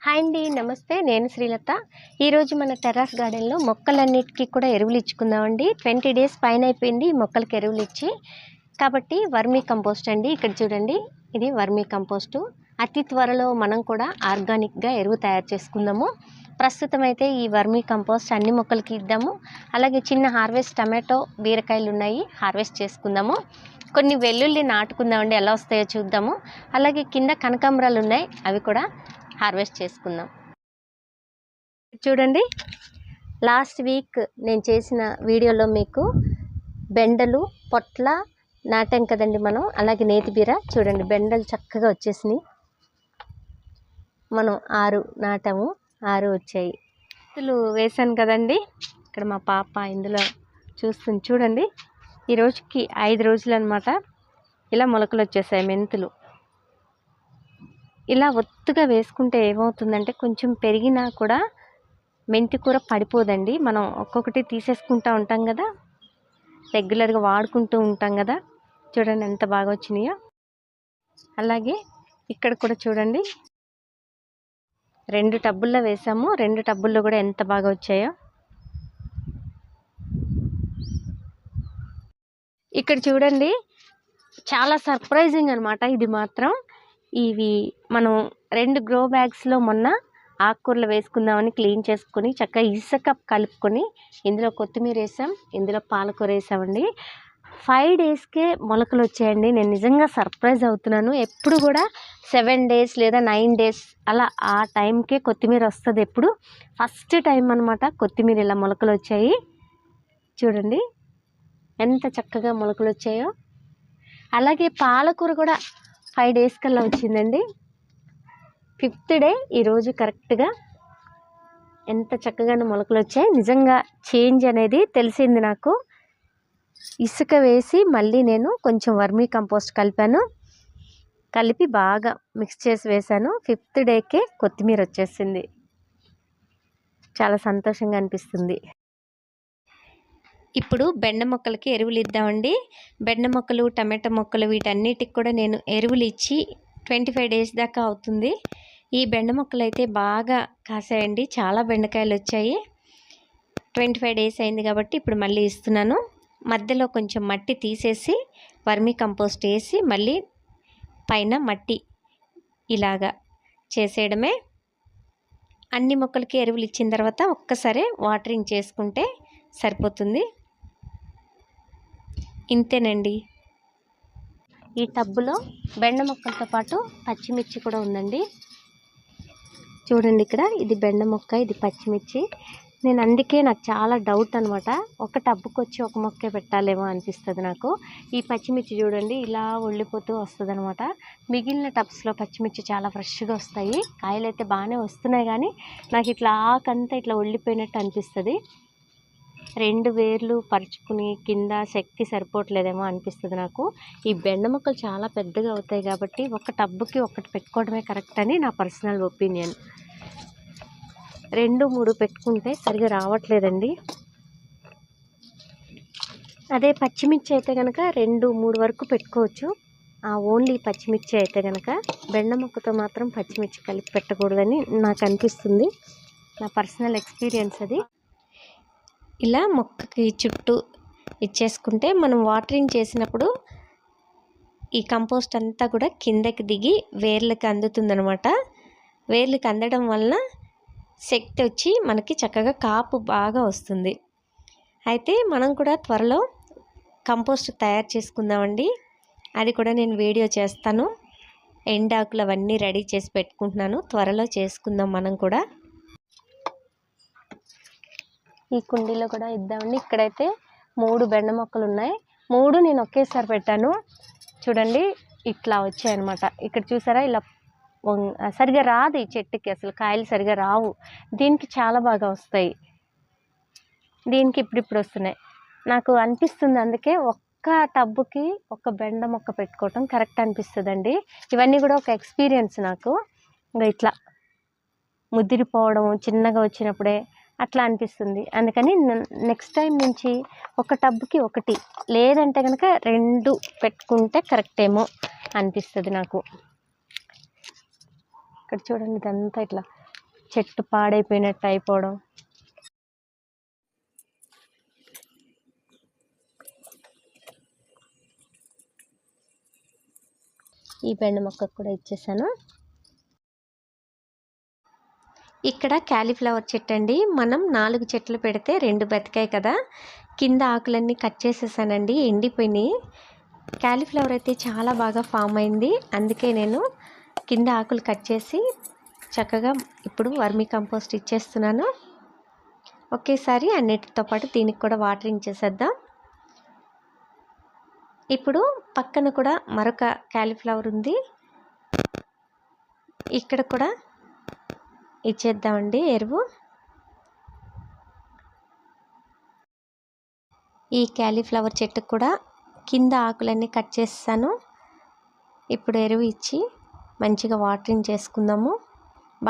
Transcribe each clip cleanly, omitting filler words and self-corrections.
Hi అండి, నమస్తే. నేను శ్రీలత. ఈరోజు మన టెర్రస్ గార్డెన్లో మొక్కలన్నిటికీ కూడా ఎరువులు ఇచ్చుకుందామండి. 20 డేస్ పైన అయిపోయింది ఈ మొక్కలకి ఎరువులు ఇచ్చి. కాబట్టి వర్మీ కంపోస్ట్ అండి. ఇక్కడ చూడండి, ఇది వర్మీ కంపోస్టు. అతి త్వరలో మనం కూడా ఆర్గానిక్గా ఎరువు తయారు చేసుకుందాము. ప్రస్తుతం అయితే ఈ వర్మీ కంపోస్ట్ అన్ని మొక్కలకి ఇద్దాము. అలాగే చిన్న హార్వెస్ట్ టమాటో, బీరకాయలు ఉన్నాయి, హార్వెస్ట్ చేసుకుందాము. కొన్ని వెల్లుల్లి నాటుకుందామండి, ఎలా వస్తాయో చూద్దాము. అలాగే కింద కనకాంబరాలు ఉన్నాయి, అవి కూడా హార్వెస్ట్ చేసుకుందాం. చూడండి, లాస్ట్ వీక్ నేను చేసిన వీడియోలో మీకు బెండలు పొట్ల నాటాం కదండి మనం. అలాగే నేతిబీర చూడండి, బెండలు చక్కగా వచ్చేసినాయి. మనం 6 నాటాము, 6 వచ్చాయి. మెంతులు వేసాను కదండి. ఇక్కడ మా పాప ఇందులో చూస్తుంది చూడండి. ఈ రోజుకి 5 రోజులు అనమాట. ఇలా మొలకలు వచ్చేసాయి మెంతులు. ఇలా ఒత్తుగా వేసుకుంటే ఏమవుతుందంటే కొంచెం పెరిగినా కూడా మెంతి కూర పడిపోదండి. మనం ఒక్కొక్కటి తీసేసుకుంటూ ఉంటాం కదా, రెగ్యులర్గా వాడుకుంటూ ఉంటాం కదా. చూడండి ఎంత బాగా వచ్చినాయో. అలాగే ఇక్కడ కూడా చూడండి, 2 టబ్బుల్లో వేసాము. 2 టబ్బుల్లో కూడా ఎంత బాగా వచ్చాయో. ఇక్కడ చూడండి, చాలా సర్ప్రైజింగ్ అనమాట ఇది మాత్రం. ఇవి మనం 2 గ్రో బ్యాగ్స్లో మొన్న ఆకుకూరలు వేసుకుందామని క్లీన్ చేసుకొని చక్కగా ఇసుక కలుపుకొని ఇందులో కొత్తిమీర వేసాం, ఇందులో పాలకూర వేసామండి. 5 డేస్కే మొలకలు వచ్చాయండి. నేను నిజంగా సర్ప్రైజ్ అవుతున్నాను. ఎప్పుడు కూడా 7 డేస్ లేదా 9 డేస్ అలా ఆ టైంకే కొత్తిమీర వస్తుంది. ఎప్పుడు ఫస్ట్ టైం అనమాట కొత్తిమీర ఇలా మొలకలు వచ్చాయి. చూడండి ఎంత చక్కగా మొలకలు వచ్చాయో. అలాగే పాలకూర కూడా 5 డేస్ కల్లా వచ్చిందండి. 5th డే ఈరోజు కరెక్ట్గా ఎంత చక్కగానే మొలకలు వచ్చాయి. నిజంగా చేంజ్ అనేది తెలిసింది నాకు. ఇసుక వేసి మళ్ళీ నేను కొంచెం వర్మీ కంపోస్ట్ కలిపి బాగా మిక్స్ చేసి వేశాను. 5th డేకే కొత్తిమీర వచ్చేసింది. చాలా సంతోషంగా అనిపిస్తుంది. ఇప్పుడు బెండ మొక్కలకి ఎరువులు ఇద్దామండి. బెండ మొక్కలు, టమాటా మొక్కలు వీటన్నిటికి కూడా నేను ఎరువులు ఇచ్చి 25 డేస్ దాకా అవుతుంది. ఈ బెండ మొక్కలు అయితే బాగా కాసాయండి, చాలా బెండకాయలు వచ్చాయి. 25 డేస్ అయింది కాబట్టి ఇప్పుడు మళ్ళీ ఇస్తున్నాను. మధ్యలో కొంచెం మట్టి తీసేసి వర్మీ కంపోస్ట్ వేసి మళ్ళీ పైన మట్టి ఇలాగా చేసేయడమే. అన్ని మొక్కలకి ఎరువులు ఇచ్చిన తర్వాత ఒక్కసారి వాటరింగ్ చేసుకుంటే సరిపోతుంది. ఇంతేనండి. ఈ టబ్బులో బెండ మొక్కలతో పాటు పచ్చిమిర్చి కూడా ఉందండి. చూడండి, ఇక్కడ ఇది బెండ మొక్క, ఇది పచ్చిమిర్చి. నేను అందుకే నాకు చాలా డౌట్ అనమాట. ఒక టబ్బుకి వచ్చి ఒక మొక్కే పెట్టాలేమో అనిపిస్తుంది నాకు. ఈ పచ్చిమిర్చి చూడండి ఇలా ఒళ్ళిపోతూ వస్తుంది అనమాట. మిగిలిన టబ్స్లో పచ్చిమిర్చి చాలా ఫ్రెష్గా వస్తాయి. కాయలు అయితే బాగానే వస్తున్నాయి, కానీ నాకు ఇట్లా ఆకంతా ఇట్లా ఒళ్ళిపోయినట్టు అనిపిస్తుంది. 2 వేర్లు పరుచుకుని కింద శక్తి సరిపోవట్లేదేమో అనిపిస్తుంది నాకు. ఈ బెండ మొక్కలు చాలా పెద్దగా అవుతాయి కాబట్టి ఒక టబ్బుకి ఒకటి పెట్టుకోవడమే కరెక్ట్ అని నా పర్సనల్ ఒపీనియన్. 2, 3 పెట్టుకుంటే సరిగా రావట్లేదండి. అదే పచ్చిమిర్చి అయితే కనుక 2, 3 వరకు పెట్టుకోవచ్చు. ఓన్లీ పచ్చిమిర్చి అయితే కనుక బెండ మొక్కతో మాత్రం పచ్చిమిర్చి కలిపి పెట్టకూడదని నాకు అనిపిస్తుంది. నా పర్సనల్ ఎక్స్పీరియన్స్ అది. ఇలా మొక్కకి చుట్టూ ఇచ్చేసుకుంటే మనం వాటరింగ్ చేసినప్పుడు ఈ కంపోస్ట్ అంతా కూడా కిందకి దిగి వేర్లకు అందుతుందనమాట. వేర్లకు అందడం వలన శక్తి వచ్చి మనకి చక్కగా కాపు బాగా వస్తుంది. అయితే మనం కూడా త్వరలో కంపోస్ట్ తయారు చేసుకుందామండి. అది కూడా నేను వీడియో చేస్తాను. ఎండాకులు అవన్నీ రెడీ చేసి పెట్టుకుంటున్నాను, త్వరలో చేసుకుందాం మనం కూడా. ఈ కుండీలో కూడా ఇద్దామండి. ఇక్కడైతే 3 బెండ మొక్కలు ఉన్నాయి. 3 నేను ఒకేసారి పెట్టాను. చూడండి ఇట్లా వచ్చాయన్నమాట. ఇక్కడ చూసారా, ఇలా సరిగా రాదు ఈ చెట్టుకి, అసలు కాయలు సరిగా రావు. దీనికి చాలా బాగా వస్తాయి. దీనికి ఇప్పుడు వస్తున్నాయి. నాకు అనిపిస్తుంది అందుకే ఒక్క టబ్బుకి ఒక బెండ మొక్క పెట్టుకోవటం కరెక్ట్ అనిపిస్తుందండి. ఇవన్నీ కూడా ఒక ఎక్స్పీరియన్స్ నాకు. ఇంకా ఇట్లా ముదిరిపోవడం చిన్నగా వచ్చినప్పుడే అట్లా అనిపిస్తుంది. అందుకని నెక్స్ట్ టైం నుంచి ఒక టబ్బుకి ఒకటి, లేదంటే కనుక 2 పెట్టుకుంటే కరెక్ట్ ఏమో అనిపిస్తుంది నాకు. ఇక్కడ చూడండి, ఇదంతా ఇట్లా చెట్టు పాడైపోయినట్టు అయిపోవడం. ఈ బెండ మొక్కకు కూడా ఇచ్చేసాను. ఇక్కడ క్యాలీఫ్లవర్ చెట్టు అండి. మనం 4 చెట్లు పెడితే 2 బతికాయి కదా. కింద ఆకులన్నీ కట్ చేసేసానండి, ఎండిపోయినాయి. క్యాలీఫ్లవర్ అయితే చాలా బాగా ఫామ్ అయింది. అందుకే నేను కింద ఆకులు కట్ చేసి చక్కగా ఇప్పుడు వర్మీ కంపోస్ట్ ఇచ్చేస్తున్నాను. ఒకేసారి అన్నిటితో పాటు దీనికి కూడా వాటరింగ్ చేసేద్దాం. ఇప్పుడు పక్కన కూడా మరొక క్యాలీఫ్లవర్ ఉంది, ఇక్కడ కూడా ఇచ్చేద్దామండి ఎరువు. ఈ క్యాలీఫ్లవర్ చెట్టుకు కూడా కింద ఆకులన్నీ కట్ చేస్తాను. ఇప్పుడు ఎరువు ఇచ్చి మంచిగా వాటరింగ్ చేసుకుందాము.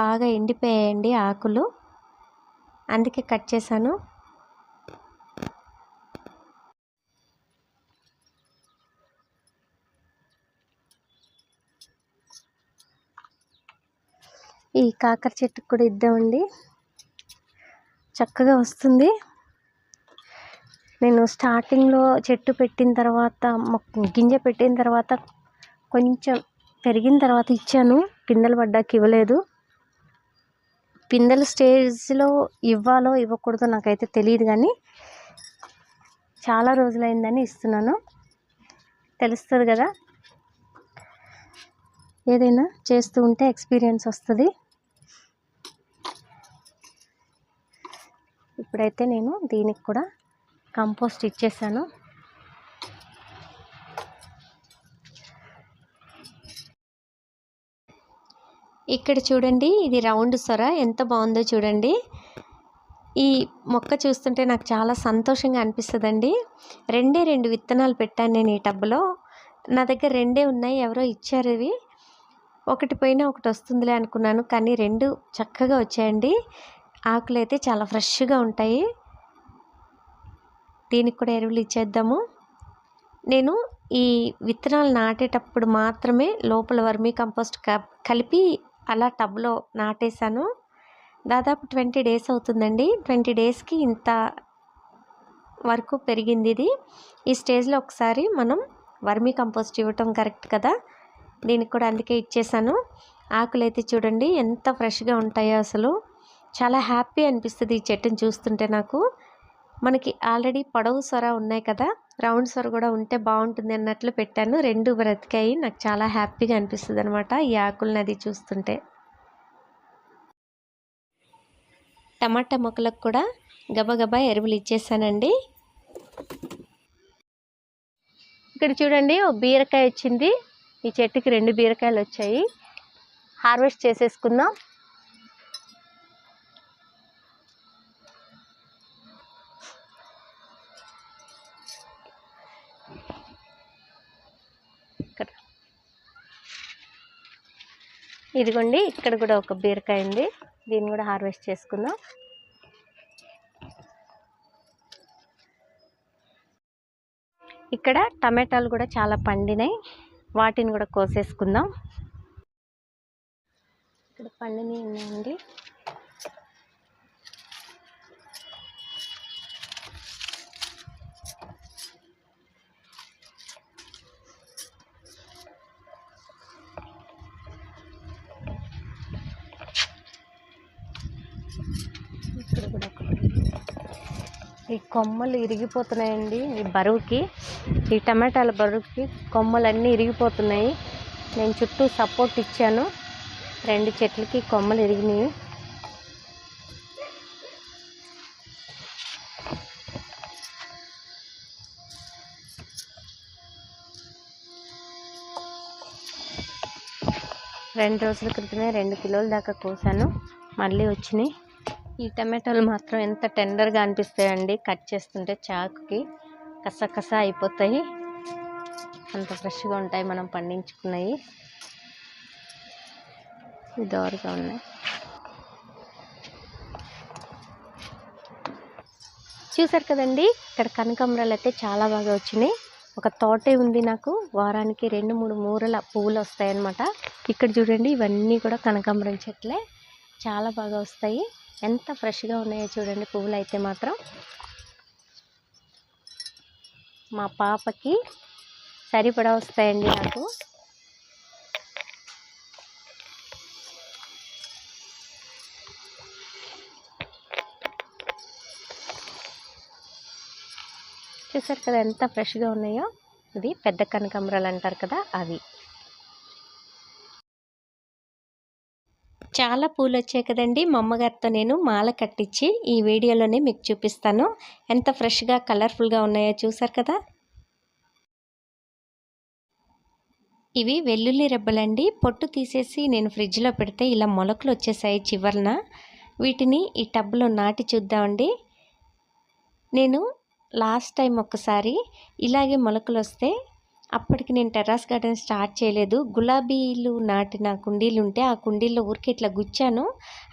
బాగా ఎండిపోయాయండి ఆకులు, అందుకే కట్ చేశాను. ఈ కాకర చెట్టుకు కూడా ఇద్దామండి, చక్కగా వస్తుంది. నేను స్టార్టింగ్లో చెట్టు పెట్టిన తర్వాత గింజ పెట్టిన తర్వాత కొంచెం పెరిగిన తర్వాత ఇచ్చాను, పిందెలు పడ్డాక ఇవ్వలేదు. పిందెల స్టేజ్లో ఇవ్వాలో ఇవ్వకూడదో నాకైతే తెలియదు, కానీ చాలా రోజులైందని ఇస్తున్నాను. తెలుస్తుంది కదా, ఏదైనా చేస్తూ ఉంటే ఎక్స్పీరియన్స్ వస్తుంది. ఇప్పుడైతే నేను దీనికి కూడా కంపోస్ట్ ఇచ్చేసాను. ఇక్కడ చూడండి, ఇది రౌండ్ సొర ఎంత బాగుందో చూడండి. ఈ మొక్క చూస్తుంటే నాకు చాలా సంతోషంగా అనిపిస్తుందండి. 2 విత్తనాలు పెట్టాను నేను ఈ టబ్లో. నా దగ్గర 2 ఉన్నాయి, ఎవరో ఇచ్చారు. ఇవి ఒకటి పోయినా ఒకటి వస్తుందిలే అనుకున్నాను, కానీ 2 చక్కగా వచ్చాయండి. ఆకులు అయితే చాలా ఫ్రెష్గా ఉంటాయి. దీనికి కూడా ఎరువులు ఇచ్చేద్దాము. నేను ఈ విత్తనాలు నాటేటప్పుడు మాత్రమే లోపల వర్మీ కంపోస్ట్ కలిపి అలా టబ్లో నాటేశాను. దాదాపు 20 డేస్ అవుతుందండి. 20 డేస్కి ఇంత వరకు పెరిగింది ఇది. ఈ స్టేజ్లో ఒకసారి మనం వర్మీ కంపోస్ట్ ఇవ్వటం కరెక్ట్ కదా. దీనికి కూడా అందుకే ఇచ్చేసాను. ఆకులు అయితే చూడండి ఎంత ఫ్రెష్గా ఉంటాయో, అసలు చాలా హ్యాపీ అనిపిస్తుంది ఈ చెట్టుని చూస్తుంటే నాకు. మనకి ఆల్రెడీ పొడవు సొర ఉన్నాయి కదా, రౌండ్ సొర కూడా ఉంటే బాగుంటుంది అన్నట్లు పెట్టాను. 2 బ్రతికాయి. నాకు చాలా హ్యాపీగా అనిపిస్తుంది అనమాట ఈ ఆకులను అది చూస్తుంటే. టమాటా మొక్కలకు కూడా గబగబా ఎరువులు ఇచ్చేసానండి. ఇక్కడ చూడండి, ఓ బీరకాయ వచ్చింది. ఈ చెట్టుకి 2 బీరకాయలు వచ్చాయి. హార్వెస్ట్ చేసేసుకుందాం. ఇదిగోండి, ఇక్కడ కూడా ఒక బీరకాయ ఉంది, దీన్ని కూడా హార్వెస్ట్ చేసుకుందాం. ఇక్కడ టమాటాలు కూడా చాలా పండినాయి, వాటిని కూడా కోసేసుకుందాం. ఇక్కడ పండినవి ఉన్నాయండి. ఇక్కడ కూడా ఈ కొమ్మలు ఇరిగిపోతున్నాయండి. ఈ బరువుకి, ఈ టమాటాల బరువుకి కొమ్మలన్నీ ఇరిగిపోతున్నాయి. నేను చుట్టూ సపోర్ట్ ఇచ్చాను, 2 చెట్లకి కొమ్మలు ఇరిగినాయి. రెండు రోజుల క్రితమే 2 కిలోల దాకా కోసాను, మళ్ళీ వచ్చినాయి. ఈ టమాటాలు మాత్రం ఎంత టెండర్గా అనిపిస్తాయండి, కట్ చేస్తుంటే చాకుకి కసకస అయిపోతాయి, అంత ఫ్రెష్గా ఉంటాయి మనం పండించుకున్నాయి. దోరగా ఉన్నాయి. చూసారు కదండి, ఇక్కడ కనకాంబరాలు అయితే చాలా బాగా వచ్చినాయి. ఒక తోటే ఉంది నాకు, వారానికి 2-3 మూరల పువ్వులు వస్తాయన్నమాట. ఇక్కడ చూడండి, ఇవన్నీ కూడా కనకాంబరం చెట్లే. చాలా బాగా వస్తాయి. ఎంత ఫ్రెష్గా ఉన్నాయో చూడండి పువ్వులు అయితే మాత్రం. మా పాపకి సరిపడా వస్తాయండి నాకు. చూసారు కదా ఎంత ఫ్రెష్గా ఉన్నాయో. ఇది పెద్ద కనకాంబరాలు అంటారు కదా అవి. చాలా పూలు వచ్చాయి కదండి. మా అమ్మగారితో నేను మాల కట్టించి ఈ వీడియోలోనే మీకు చూపిస్తాను. ఎంత ఫ్రెష్గా కలర్ఫుల్గా ఉన్నాయో చూసారు కదా. ఇవి వెల్లుల్లి రెబ్బలండి. పొట్టు తీసేసి నేను ఫ్రిడ్జ్లో పెడితే ఇలా మొలకలు వచ్చేసాయి చివరన. వీటిని ఈ టబ్లో నాటి చూద్దామండి. నేను లాస్ట్ టైం ఒకసారి ఇలాగే మొలకలు వస్తే అప్పటికి నేను టెర్రస్ గార్డెన్ స్టార్ట్ చేయలేదు. గులాబీలు నాటిన కుండీలు ఉంటే ఆ కుండీల్లో ఊరికి ఇట్లా గుచ్చాను.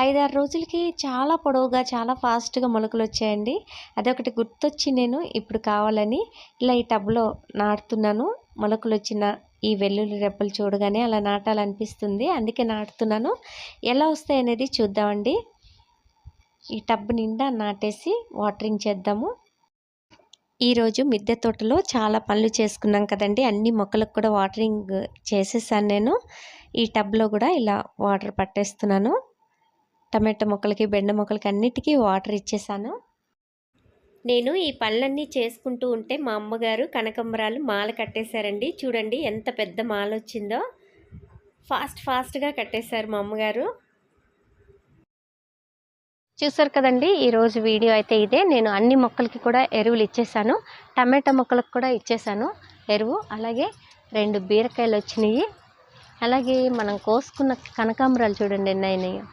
5-6 రోజులకి చాలా పొడవుగా చాలా ఫాస్ట్గా మొలకలు వచ్చాయండి. అదొకటి గుర్తొచ్చి నేను ఇప్పుడు కావాలని ఇలా ఈ టబ్లో నాటుతున్నాను. మొలకలు వచ్చిన ఈ వెల్లుల్లి రెబ్బలు చూడగానే అలా నాటాలనిపిస్తుంది, అందుకే నాటుతున్నాను. ఎలా వస్తాయి అనేది చూద్దామండి. ఈ టబ్ నిండా నాటేసి వాటరింగ్ చేద్దాము. ఈరోజు మిద్దె తోటలో చాలా పనులు చేసుకున్నాం కదండి. అన్ని మొక్కలకు కూడా వాటరింగ్ చేసేసాను నేను. ఈ టబ్లో కూడా ఇలా వాటర్ పట్టేస్తున్నాను. టమాటో మొక్కలకి, బెండ మొక్కలకి అన్నిటికీ వాటర్ ఇచ్చేసాను. నేను ఈ పనులన్నీ చేసుకుంటూ ఉంటే మా అమ్మగారు కనకాంబరాలు మాల కట్టేశారండి. చూడండి ఎంత పెద్ద మాల వచ్చిందో. ఫాస్ట్గా కట్టేశారు మా అమ్మగారు. చూసారు కదండి. ఈరోజు వీడియో అయితే ఇదే. నేను అన్ని మొక్కలకి కూడా ఎరువులు ఇచ్చేసాను. టమాటా మొక్కలకు కూడా ఇచ్చేసాను ఎరువు. అలాగే 2 బీరకాయలు వచ్చినాయి. అలాగే మనం కోసుకున్న కనకాంబరాలు చూడండి ఎన్ని అయినాయో.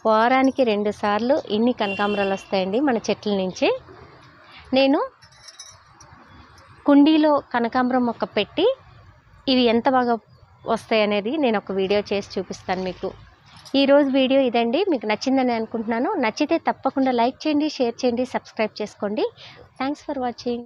వారానికి 2 సార్లు ఇన్ని కనకాంబరాలు వస్తాయండి మన చెట్ల నుంచి. నేను కుండీలో కనకాంబరం మొక్క పెట్టి ఇవి ఎంత బాగా వస్తాయి అనేది నేను ఒక వీడియో చేసి చూపిస్తాను మీకు. ఈరోజు వీడియో ఇదండి. మీకు నచ్చిందని అనుకుంటున్నాను. నచ్చితే తప్పకుండా లైక్ చేయండి, షేర్ చేయండి, సబ్స్క్రైబ్ చేసుకోండి. Thanks for watching.